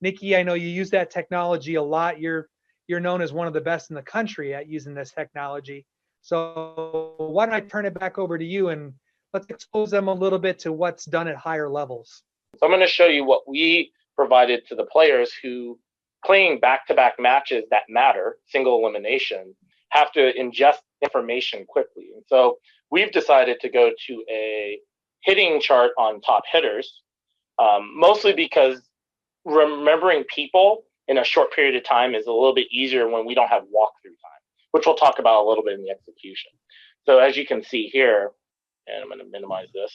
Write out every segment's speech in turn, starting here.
Nikki, I know you use that technology a lot. You're known as one of the best in the country at using this technology. So why don't I turn it back over to you and let's expose them a little bit to what's done at higher levels. So I'm going to show you what we provided to the players who, playing back-to-back matches that matter, single elimination, have to ingest information quickly. And so we've decided to go to a hitting chart on top hitters, mostly because remembering people in a short period of time is a little bit easier when we don't have walkthrough time, which we'll talk about a little bit in the execution. So as you can see here, and I'm going to minimize this,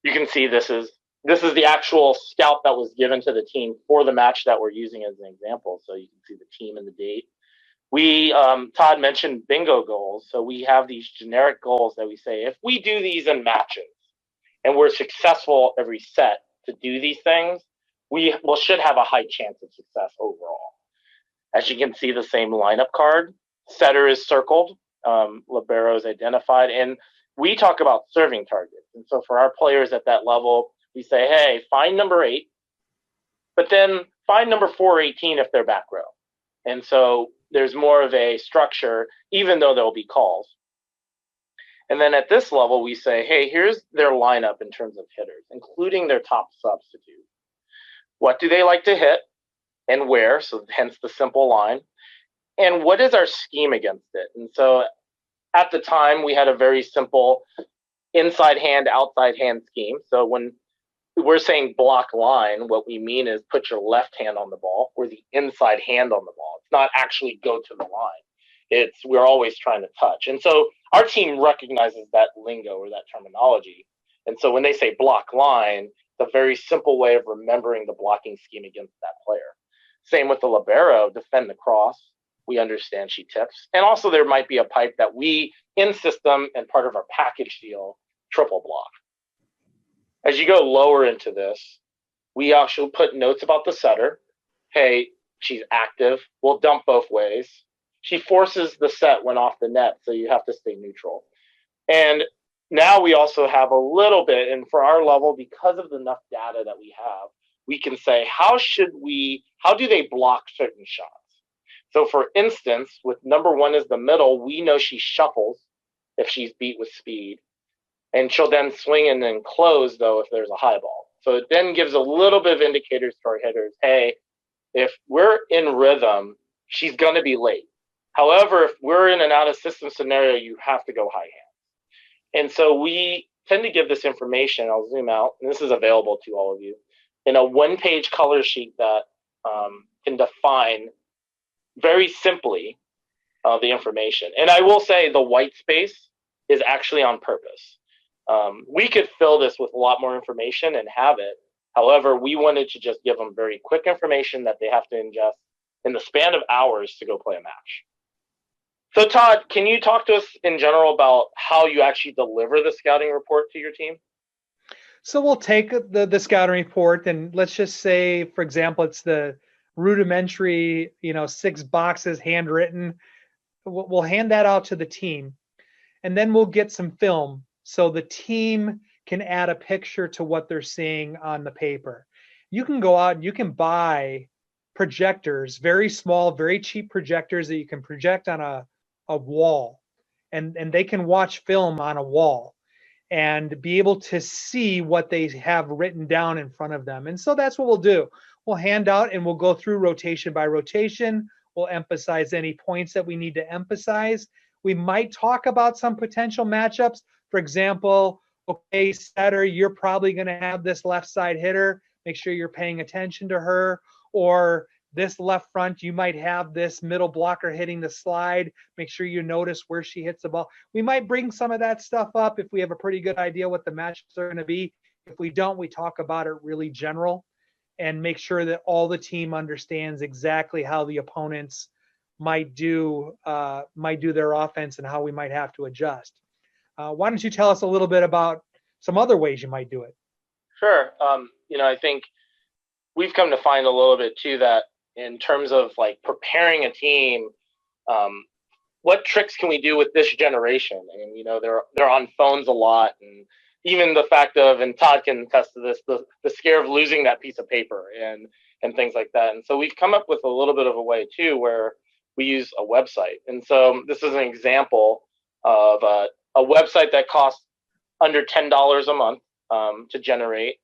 you can see this is the actual scout that was given to the team for the match that we're using as an example. So you can see the team and the date. We, Todd mentioned bingo goals. So we have these generic goals that we say, if we do these in matches and we're successful every set to do these things, we should have a high chance of success overall. As you can see, the same lineup card, setter is circled, libero is identified, and we talk about serving targets. And so for our players at that level, we say, hey, find number 8, but then find number 418 if they're back row. And so there's more of a structure, even though there'll be calls. And then at this level, we say, hey, here's their lineup in terms of hitters, including their top substitute. What do they like to hit and where? So hence the simple line. And what is our scheme against it? And so at the time, we had a very simple inside hand, outside hand scheme. So when we're saying block line, what we mean is put your left hand on the ball or the inside hand on the ball. It's not actually go to the line. We're always trying to touch. And so our team recognizes that lingo or that terminology. And so when they say block line, it's a very simple way of remembering the blocking scheme against that player. Same with the libero, defend the cross. We understand she tips. And also there might be a pipe that we, in system and part of our package deal, triple block. As you go lower into this, we actually put notes about the setter. Hey, she's active. We'll dump both ways. She forces the set when off the net, so you have to stay neutral. And now we also have a little bit, and for our level, because of enough data that we have, we can say, how do they block certain shots? So for instance, with number 1 as the middle, we know she shuffles if she's beat with speed. And she'll then swing and then close, though, if there's a high ball. So it then gives a little bit of indicators to our hitters. Hey, if we're in rhythm, she's going to be late. However, if we're in an out-of-system scenario, you have to go high hand. And so we tend to give this information. I'll zoom out, and this is available to all of you, in a one-page color sheet that can define very simply the information. And I will say the white space is actually on purpose. We could fill this with a lot more information and have it. However, we wanted to just give them very quick information that they have to ingest in the span of hours to go play a match. So Todd, can you talk to us in general about how you actually deliver the scouting report to your team? So we'll take the scouting report and let's just say, for example, it's the rudimentary, 6 boxes handwritten. We'll hand that out to the team and then we'll get some film. So the team can add a picture to what they're seeing on the paper. You can go out and you can buy projectors, very small, very cheap projectors that you can project on a wall. And they can watch film on a wall and be able to see what they have written down in front of them. And so that's what we'll do. We'll hand out and we'll go through rotation by rotation. We'll emphasize any points that we need to emphasize. We might talk about some potential matchups. For example, okay, setter, you're probably going to have this left side hitter. Make sure you're paying attention to her. Or this left front, you might have this middle blocker hitting the slide. Make sure you notice where she hits the ball. We might bring some of that stuff up if we have a pretty good idea what the matchups are going to be. If we don't, we talk about it really general and make sure that all the team understands exactly how the opponents might do their offense and how we might have to adjust. Why don't you tell us a little bit about some other ways you might do it? Sure. I think we've come to find a little bit too that in terms of like preparing a team, what tricks can we do with this generation? And they're on phones a lot, and even the fact of, and Todd can attest to this, the scare of losing that piece of paper. And and things like that. And so we've come up with a little bit of a way too where we use a website. And so this is an example of a website that costs under $10 a month to generate.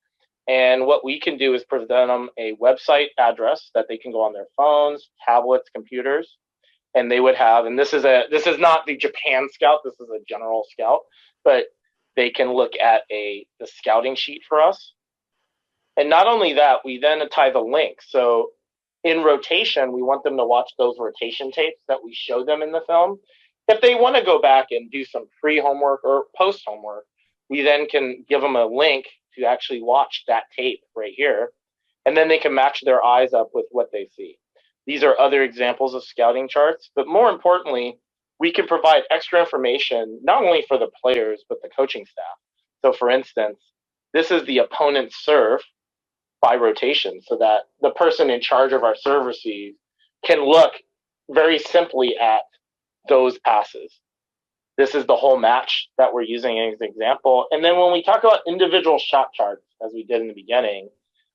And what we can do is present them a website address that they can go on their phones, tablets, computers, and they would have. And this is not the Japan Scout. This is a general Scout, but they can look at the scouting sheet for us. And not only that, we then tie the link. So in rotation, we want them to watch those rotation tapes that we show them in the film. If they want to go back and do some pre-homework or post-homework, we then can give them a link to actually watch that tape right here. And then they can match their eyes up with what they see. These are other examples of scouting charts, but more importantly, we can provide extra information, not only for the players, but the coaching staff. So for instance, this is the opponent's serve by rotation, so that the person in charge of our serve receive can look very simply at those passes. This is the whole match that we're using as an example. And then when we talk about individual shot charts, as we did in the beginning,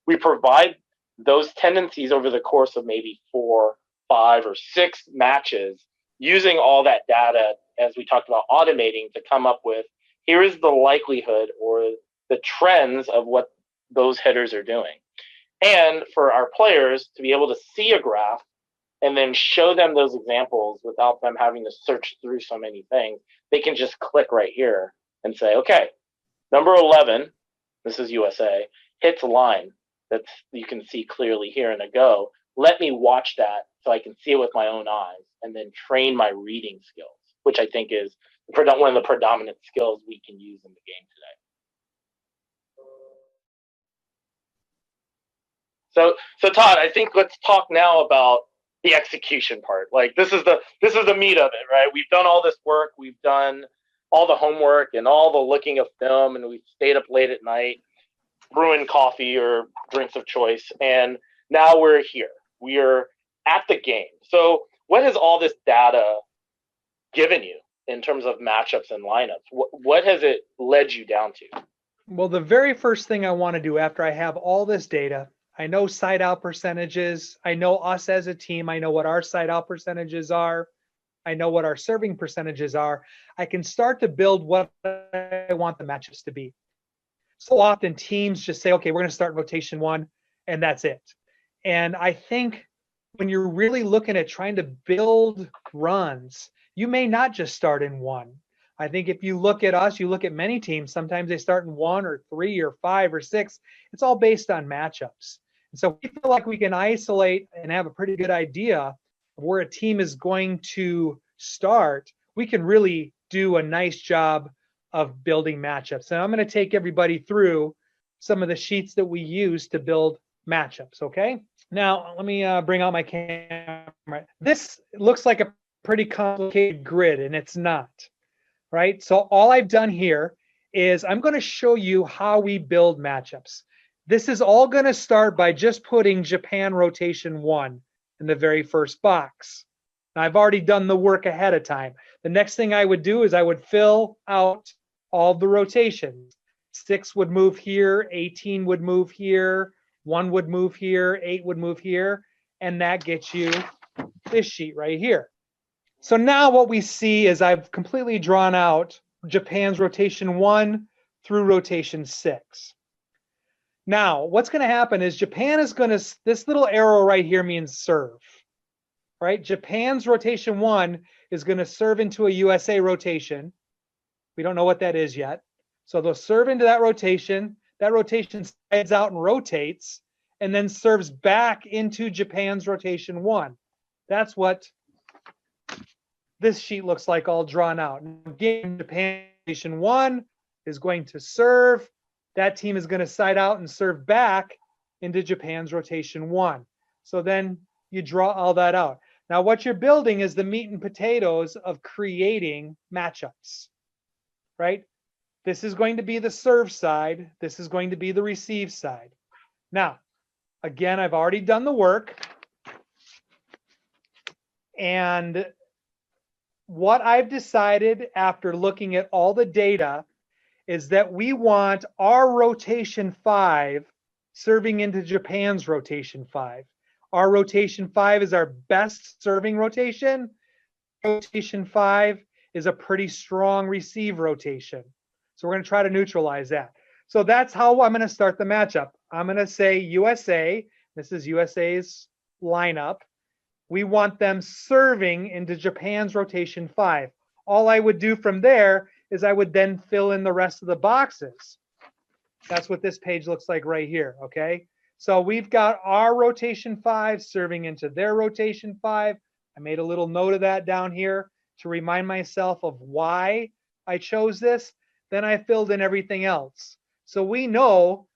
we provide those tendencies over the course of maybe 4, 5, or 6 matches, using all that data, as we talked about automating, to come up with, here is the likelihood or the trends of what those hitters are doing. And for our players to be able to see a graph and then show them those examples without them having to search through so many things, they can just click right here and say, okay, number 11, this is USA, hits a line that you can see clearly here in a go. Let me watch that so I can see it with my own eyes and then train my reading skills, which I think is one of the predominant skills we can use in the game today. So Todd, I think let's talk now about the execution part. Like this is the meat of it, right? We've done all this work, we've done all the homework and all the looking of film, and we've stayed up late at night, brewing coffee or drinks of choice, and now we're here. We're at the game. So what has all this data given you in terms of matchups and lineups? What has it led you down to? Well, the very first thing I want to do after I have all this data, I know side out percentages. I know us as a team. I know what our side out percentages are. I know what our serving percentages are. I can start to build what I want the matchups to be. So often teams just say, okay, we're going to start rotation 1 and that's it. And I think when you're really looking at trying to build runs, you may not just start in 1. I think if you look at us, you look at many teams, sometimes they start in 1 or 3 or 5 or 6. It's all based on matchups. And so we feel like we can isolate and have a pretty good idea of where a team is going to start. We can really do a nice job of building matchups. And I'm going to take everybody through some of the sheets that we use to build matchups, okay? Now, let me bring out my camera. This looks like a pretty complicated grid, and it's not, right? So all I've done here is I'm going to show you how we build matchups. This is all going to start by just putting Japan rotation 1 in the very first box. Now, I've already done the work ahead of time. The next thing I would do is I would fill out all the rotations. 6 would move here, 18 would move here, 1 would move here, 8 would move here, and that gets you this sheet right here. So now what we see is I've completely drawn out Japan's rotation 1 through rotation 6. Now, what's going to happen is Japan is going to, this little arrow right here means serve, right? Japan's rotation 1 is going to serve into a USA rotation. We don't know what that is yet. So they'll serve into that rotation. That rotation slides out and rotates and then serves back into Japan's rotation 1. That's what this sheet looks like all drawn out. Again, Japan rotation 1 is going to serve. That team is going to side out and serve back into Japan's rotation 1. So then you draw all that out. Now what you're building is the meat and potatoes of creating matchups, right? This is going to be the serve side. This is going to be the receive side. Now, again, I've already done the work. And what I've decided after looking at all the data is that we want our rotation 5 serving into Japan's rotation 5. Our rotation 5 is our best serving rotation. Rotation 5 is a pretty strong receive rotation. So we're going to try to neutralize that. So that's how I'm going to start the matchup. I'm going to say USA. This is USA's lineup. We want them serving into Japan's rotation 5. All I would do from there is I would then fill in the rest of the boxes. That's what this page looks like right here, okay? So we've got our rotation 5 serving into their rotation 5. I made a little note of that down here to remind myself of why I chose this. Then I filled in everything else. So we know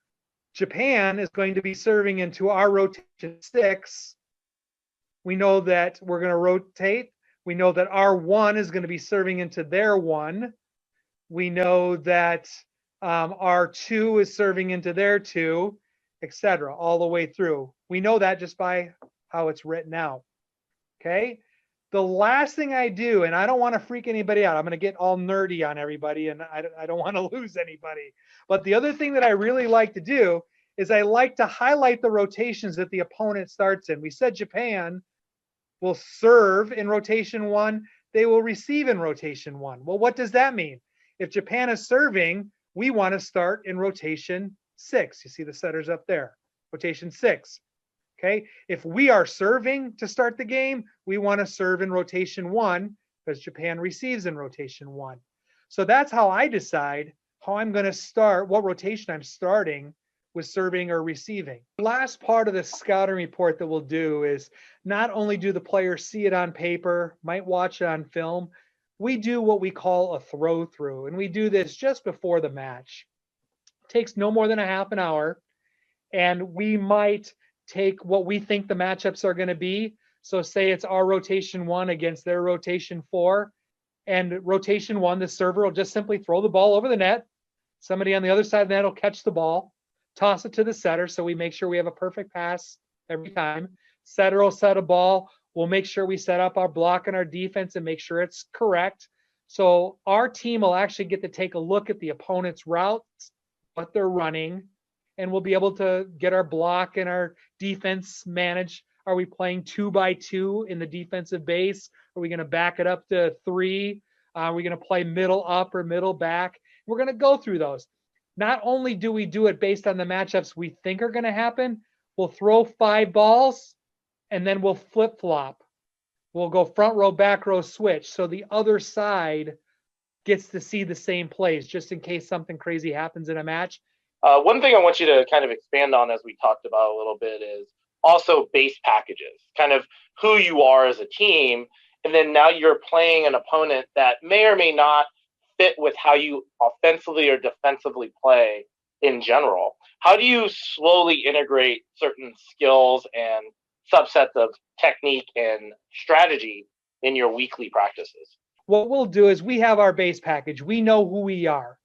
Japan is going to be serving into our rotation 6. We know that we're going to rotate. We know that our 1 is going to be serving into their 1. We know that our 2 is serving into their 2, etc., all the way through. We know that just by how it's written out. Okay. The last thing I do, and I don't want to freak anybody out, I'm going to get all nerdy on everybody, and I don't want to lose anybody. But the other thing that I really like to do is I like to highlight the rotations that the opponent starts in. We said Japan will serve in rotation 1. They will receive in rotation 1. Well, what does that mean? If Japan is serving, we want to start in rotation 6. You see the setters up there, rotation 6. Okay, if we are serving to start the game, we want to serve in rotation 1 because Japan receives in rotation 1. So that's how I decide how I'm going to start, what rotation I'm starting with serving or receiving. The last part of the scouting report that we'll do is not only do the players see it on paper, might watch it on film, we do what we call a throw through, and we do this just before the match. It takes no more than a half an hour, and we might take what we think the matchups are going to be. So say it's our rotation 1 against their rotation 4, and rotation 1, the server will just simply throw the ball over the net. Somebody on the other side of the net will catch the ball, toss it to the setter, so we make sure we have a perfect pass every time. Setter will set a ball. We'll make sure we set up our block and our defense and make sure it's correct. So our team will actually get to take a look at the opponent's routes, what they're running, and we'll be able to get our block and our defense managed. Are we playing 2x2 in the defensive base? Are we going to back it up to 3? Are we going to play middle up or middle back? We're going to go through those. Not only do we do it based on the matchups we think are going to happen, we'll throw 5 balls and then we'll flip-flop. We'll go front row, back row, switch. So the other side gets to see the same plays just in case something crazy happens in a match. One thing I want you to kind of expand on, as we talked about a little bit, is also base packages, kind of who you are as a team. And then now you're playing an opponent that may or may not fit with how you offensively or defensively play in general. How do you slowly integrate certain skills and subsets of technique and strategy in your weekly practices? What we'll do is we have our base package. We know who we are.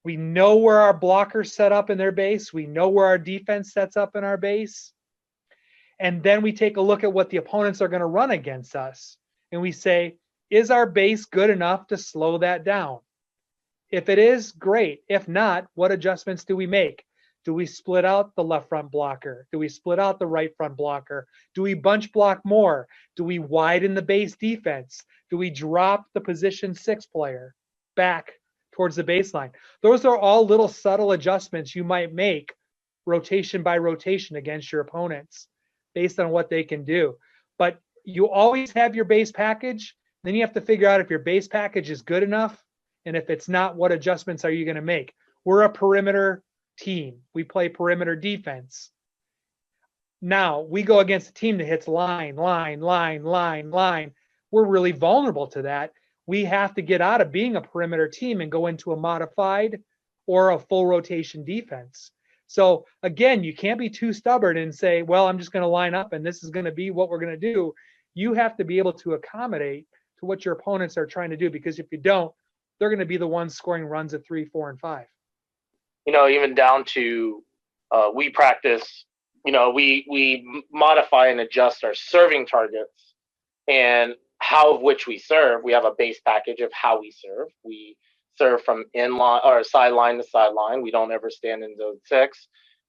We know where our blockers set up in their base. We know where our defense sets up in our base. And then we take a look at what the opponents are going to run against us. And we say, is our base good enough to slow that down? If it is, great. If not, what adjustments do we make? Do we split out the left front blocker? Do we split out the right front blocker? Do we bunch block more? Do we widen the base defense? Do we drop the position 6 player back towards the baseline? Those are all little subtle adjustments you might make rotation by rotation against your opponents based on what they can do. But you always have your base package. Then you have to figure out if your base package is good enough. And if it's not, what adjustments are you going to make? We're a perimeter team. We play perimeter defense. Now we go against a team that hits line, line, line, line, line. We're really vulnerable to that. We have to get out of being a perimeter team and go into a modified or a full rotation defense. So again, you can't be too stubborn and say, well, I'm just going to line up and this is going to be what we're going to do. You have to be able to accommodate to what your opponents are trying to do, because if you don't, they're going to be the ones scoring runs at 3, 4, and 5. Even down to we practice, we modify and adjust our serving targets and how of which we serve. We have a base package of how we serve. We serve from inline or sideline to sideline. We don't ever stand in zone 6.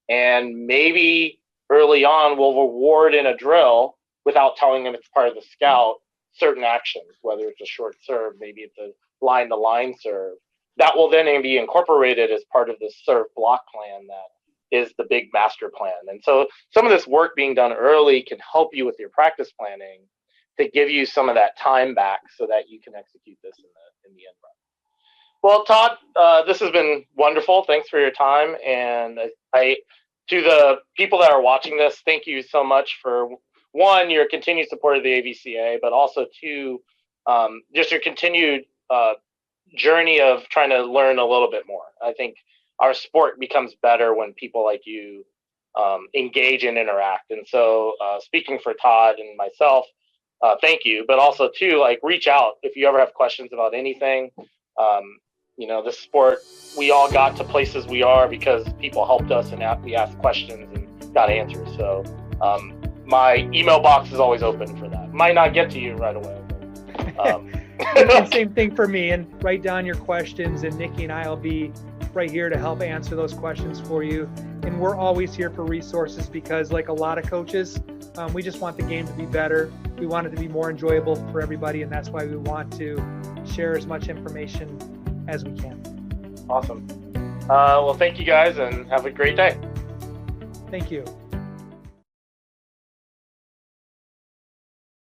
And maybe early on we'll reward in a drill without telling them it's part of the scout certain actions, whether it's a short serve, maybe it's a line-to-line serve. That will then be incorporated as part of this serve block plan that is the big master plan. And so some of this work being done early can help you with your practice planning to give you some of that time back so that you can execute this in the end run. Well, Todd, this has been wonderful. Thanks for your time. And to the people that are watching this, thank you so much for, one, your continued support of the AVCA, but also two, just your continued journey of trying to learn a little bit more. I think our sport becomes better when people like you engage and interact. And so speaking for Todd and myself, thank you, but also too, like, reach out if you ever have questions about anything. This sport, we all got to places we are because people helped us and we asked questions and got answers. So my email box is always open for that. Might not get to you right away. And same thing for me. And write down your questions, and Nikki and I will be right here to help answer those questions for you. And we're always here for resources because, like a lot of coaches, we just want the game to be better. We want it to be more enjoyable for everybody, and that's why we want to share as much information as we can. Awesome. Well, thank you guys, and have a great day. Thank you.